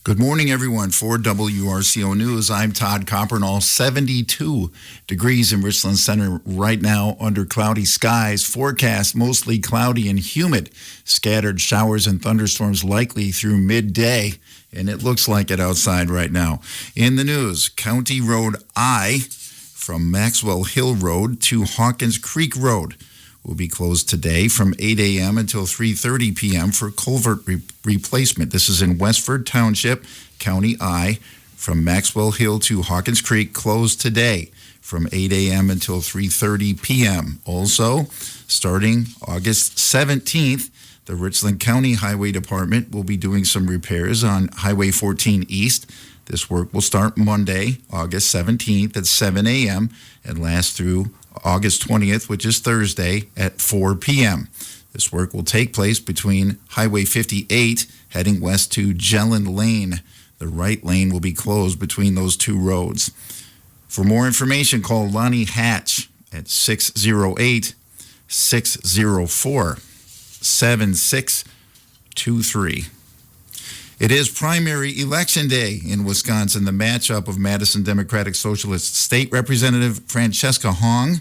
Good morning, everyone. For WRCO News, I'm Todd Coppernall. 72 degrees in Richland Center right now under cloudy skies. Forecast mostly cloudy and humid. Scattered showers and thunderstorms likely through midday, and it looks like it outside right now. In the news, County Road I from Maxwell Hill Road to Hawkins Creek Road will be closed today from 8 a.m. until 3:30 p.m. for culvert replacement. This is in Westford Township, County I, from Maxwell Hill to Hawkins Creek, closed today from 8 a.m. until 3:30 p.m. Also, starting August 17th, the Richland County Highway Department will be doing some repairs on Highway 14 East. This work will start Monday, August 17th at 7 a.m. and last through August 20th, which is Thursday, at 4 p.m. This work will take place between Highway 58 heading west to Jelland Lane. The right lane will be closed between those two roads. For more information, call Lonnie Hatch at 608-604-7623. It is primary election day in Wisconsin. The matchup of Madison Democratic Socialist State Representative Francesca Hong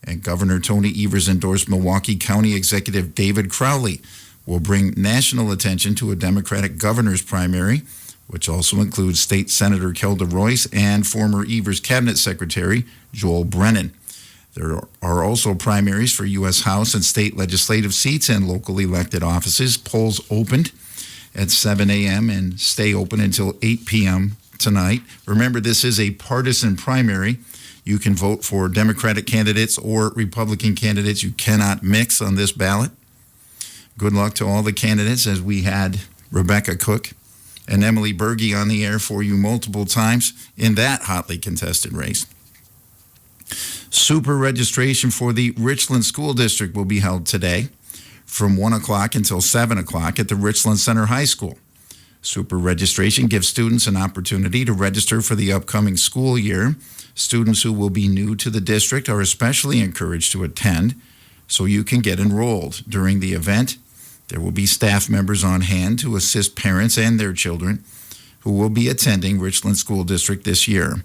and Governor Tony Evers' endorsed Milwaukee County Executive David Crowley will bring national attention to a Democratic governor's primary, which also includes State Senator Kelda Royce and former Evers Cabinet Secretary Joel Brennan. There are also primaries for U.S. House and state legislative seats and local elected offices. Polls opened at 7 a.m. and stay open until 8 p.m. tonight. Remember, this is a partisan primary. You can vote for Democratic candidates or Republican candidates. You cannot mix on this ballot. Good luck to all the candidates, as we had Rebecca Cook and Emily Berge on the air for you multiple times in that hotly contested race. Super registration for the Richland School District will be held today from 1 o'clock until 7 o'clock at the Richland Center High School. Super registration gives students an opportunity to register for the upcoming school year. Students who will be new to the district are especially encouraged to attend so you can get enrolled. During the event, there will be staff members on hand to assist parents and their children who will be attending Richland School District this year.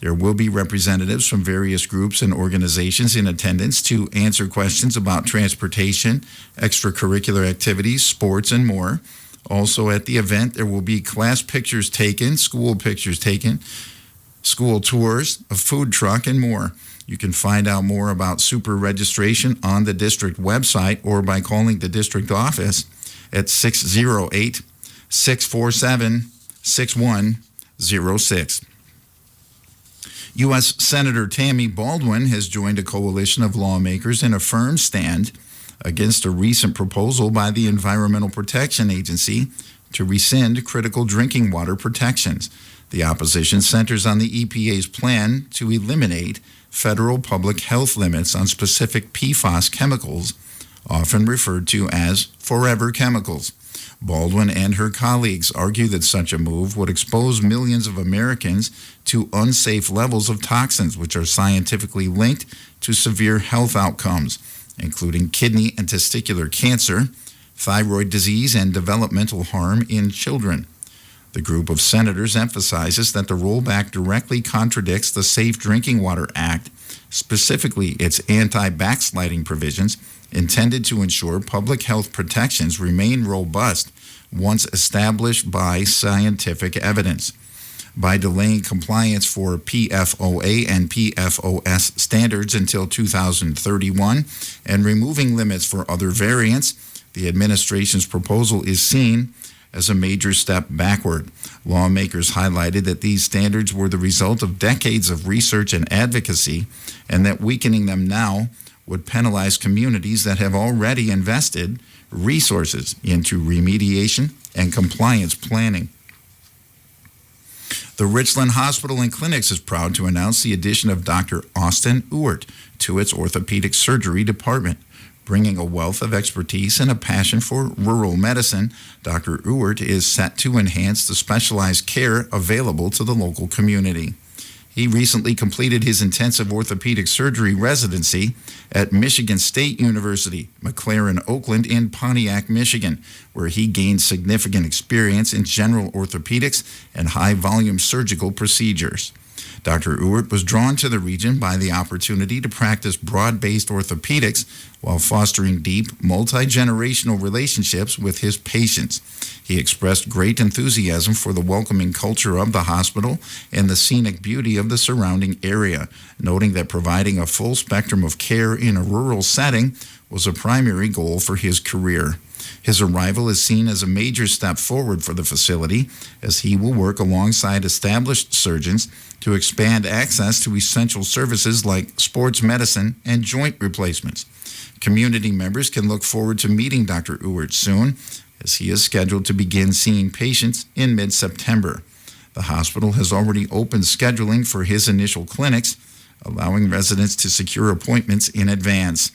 There will be representatives from various groups and organizations in attendance to answer questions about transportation, extracurricular activities, sports, and more. Also at the event, there will be class pictures taken, school tours, a food truck, and more. You can find out more about super registration on the district website or by calling the district office at 608-647-6106. U.S. Senator Tammy Baldwin has joined a coalition of lawmakers in a firm stand against a recent proposal by the Environmental Protection Agency to rescind critical drinking water protections. The opposition centers on the EPA's plan to eliminate federal public health limits on specific PFAS chemicals, often referred to as forever chemicals. Baldwin and her colleagues argue that such a move would expose millions of Americans to unsafe levels of toxins, which are scientifically linked to severe health outcomes, including kidney and testicular cancer, thyroid disease, and developmental harm in children. The group of senators emphasizes that the rollback directly contradicts the Safe Drinking Water Act, specifically its anti-backsliding provisions intended to ensure public health protections remain robust once established by scientific evidence. By delaying compliance for PFOA and PFOS standards until 2031 and removing limits for other variants, the administration's proposal is seen as a major step backward. Lawmakers highlighted that these standards were the result of decades of research and advocacy, and that weakening them now would penalize communities that have already invested resources into remediation and compliance planning. The Richland Hospital and Clinics is proud to announce the addition of Dr. Austin Ewart to its orthopedic surgery department. Bringing a wealth of expertise and a passion for rural medicine, Dr. Ewart is set to enhance the specialized care available to the local community. He recently completed his intensive orthopedic surgery residency at Michigan State University, McLaren Oakland in Pontiac, Michigan, where he gained significant experience in general orthopedics and high-volume surgical procedures. Dr. Ewert was drawn to the region by the opportunity to practice broad-based orthopedics while fostering deep, multi-generational relationships with his patients. He expressed great enthusiasm for the welcoming culture of the hospital and the scenic beauty of the surrounding area, noting that providing a full spectrum of care in a rural setting was a primary goal for his career. His arrival is seen as a major step forward for the facility, as he will work alongside established surgeons to expand access to essential services like sports medicine and joint replacements. Community members can look forward to meeting Dr. Ewert soon, as he is scheduled to begin seeing patients in mid-September. The hospital has already opened scheduling for his initial clinics, allowing residents to secure appointments in advance.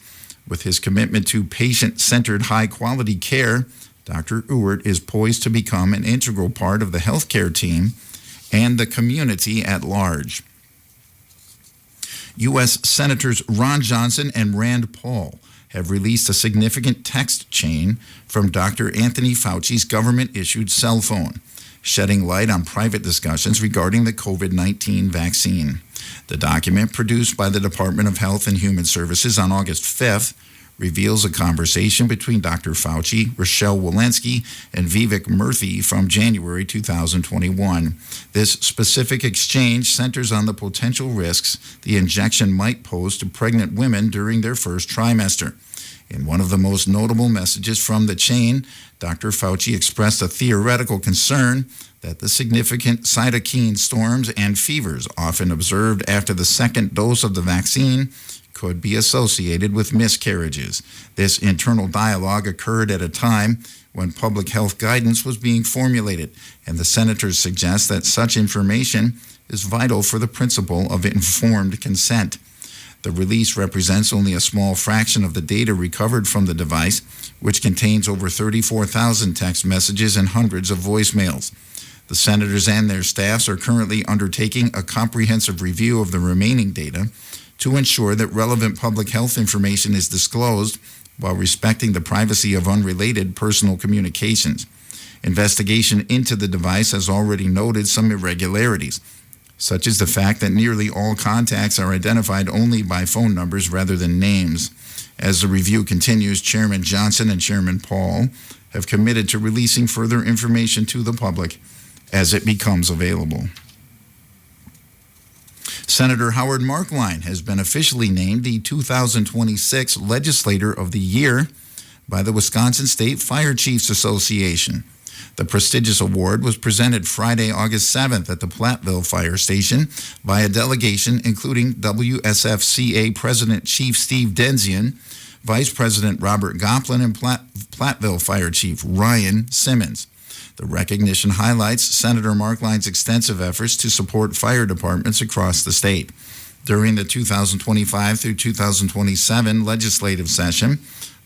With his commitment to patient-centered high-quality care, Dr. Ewert is poised to become an integral part of the healthcare team and the community at large. U.S. Senators Ron Johnson and Rand Paul have released a significant text chain from Dr. Anthony Fauci's government-issued cell phone, shedding light on private discussions regarding the COVID-19 vaccine. The document, produced by the Department of Health and Human Services on August 5th, reveals a conversation between Dr. Fauci, Rochelle Walensky, and Vivek Murthy from January 2021. This specific exchange centers on the potential risks the injection might pose to pregnant women during their first trimester. In one of the most notable messages from the chain, Dr. Fauci expressed a theoretical concern that the significant cytokine storms and fevers often observed after the second dose of the vaccine could be associated with miscarriages. This internal dialogue occurred at a time when public health guidance was being formulated, and the senators suggest that such information is vital for the principle of informed consent. The release represents only a small fraction of the data recovered from the device, which contains over 34,000 text messages and hundreds of voicemails. The senators and their staffs are currently undertaking a comprehensive review of the remaining data to ensure that relevant public health information is disclosed while respecting the privacy of unrelated personal communications. Investigation into the device has already noted some irregularities, such as the fact that nearly all contacts are identified only by phone numbers rather than names. As the review continues, Chairman Johnson and Chairman Paul have committed to releasing further information to the public as it becomes available. Senator Howard Marklein has been officially named the 2026 Legislator of the Year by the Wisconsin State Fire Chiefs Association. The prestigious award was presented Friday, August 7th at the Platteville Fire Station by a delegation including WSFCA President Chief Steve Denzian, Vice President Robert Goplin, and Platteville Fire Chief Ryan Simmons. The recognition highlights Senator Marklein's extensive efforts to support fire departments across the state. During the 2025 through 2027 legislative session,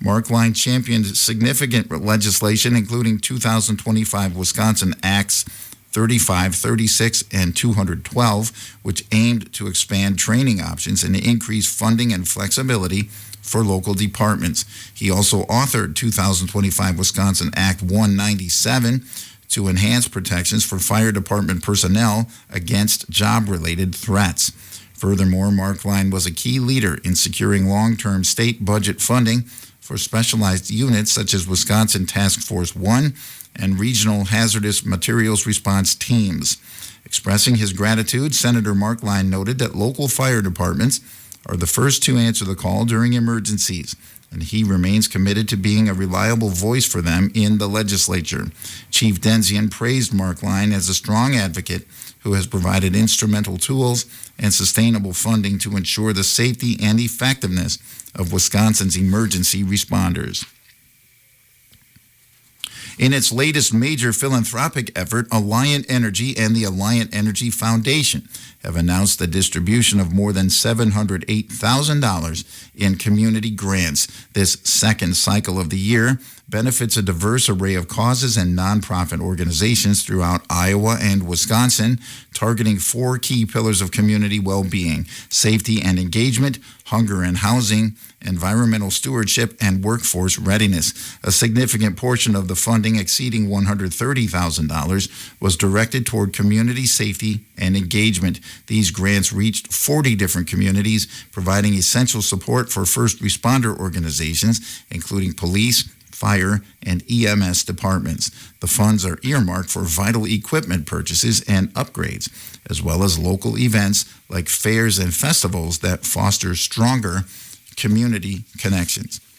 Marklein championed significant legislation, including 2025 Wisconsin Acts 35, 36, and 212, which aimed to expand training options and increase funding and flexibility for local departments. He also authored 2025 Wisconsin Act 197 to enhance protections for fire department personnel against job-related threats. Furthermore, Marklein was a key leader in securing long-term state budget funding for specialized units such as Wisconsin Task Force 1 and Regional Hazardous Materials Response Teams. Expressing his gratitude, Senator Marklein noted that local fire departments are the first to answer the call during emergencies, and he remains committed to being a reliable voice for them in the legislature. Chief Denzian praised Marklein as a strong advocate who has provided instrumental tools and sustainable funding to ensure the safety and effectiveness of Wisconsin's emergency responders. In its latest major philanthropic effort, Alliant Energy and the Alliant Energy Foundation have announced the distribution of more than $708,000 in community grants this second cycle of the year, benefits a diverse array of causes and nonprofit organizations throughout Iowa and Wisconsin, targeting 4 key pillars of community well-being: safety and engagement, hunger and housing, environmental stewardship, and workforce readiness. A significant portion of the funding, exceeding $130,000, was directed toward community safety and engagement. These grants reached 40 different communities, providing essential support for first responder organizations, including police, fire, and EMS departments. The funds are earmarked for vital equipment purchases and upgrades, as well as local events like fairs and festivals that foster stronger community connections.